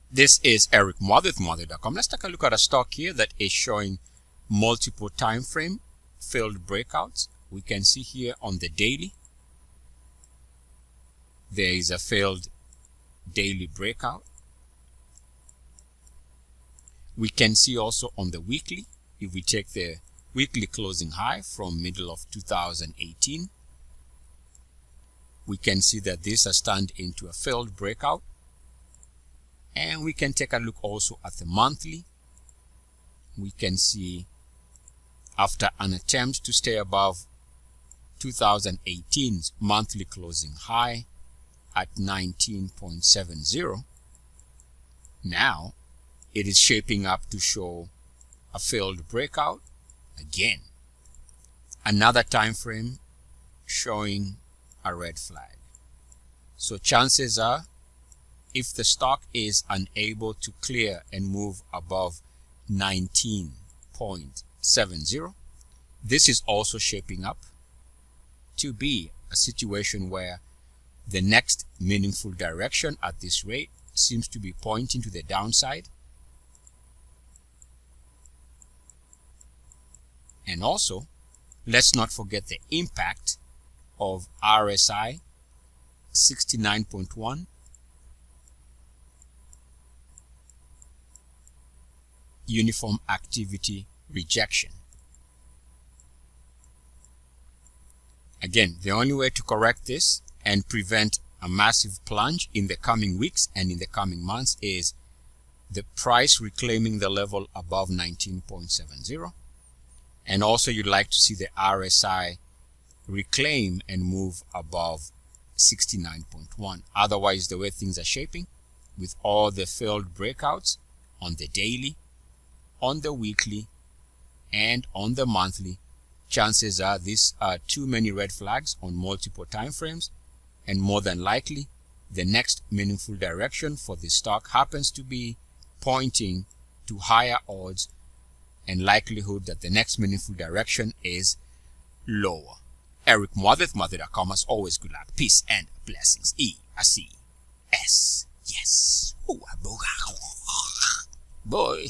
This is Eric Mother with Mother.com. Let's take a look at a stock here that is showing multiple time frame failed breakouts. We can see here on the daily, there is a failed daily breakout. We can see also on the weekly, if we take the weekly closing high from middle of 2018, we can see that this has turned into a failed breakout. And we can take a look also at the monthly. We can see after an attempt to stay above 2018's monthly closing high at 19.70, now it is shaping up to show a failed breakout again. Another time frame showing a red flag. So chances are, if the stock is unable to clear and move above 19.70, this is also shaping up to be a situation where the next meaningful direction at this rate seems to be pointing to the downside. And also, let's not forget the impact of RSI 69.1, uniform activity rejection. Again, the only way to correct this and prevent a massive plunge in the coming weeks and in the coming months is the price reclaiming the level above 19.70. And also you'd like to see the RSI reclaim and move above 69.1. Otherwise, the way things are shaping, with all the failed breakouts on the daily, on the weekly, and on the monthly, chances are these are too many red flags on multiple time frames, and more than likely the next meaningful direction for this stock happens to be pointing to higher odds and likelihood that the next meaningful direction is lower. Eric Mother with Mother.com. As always, good luck, peace, and blessings. E-A-C-S. Yes. Boy.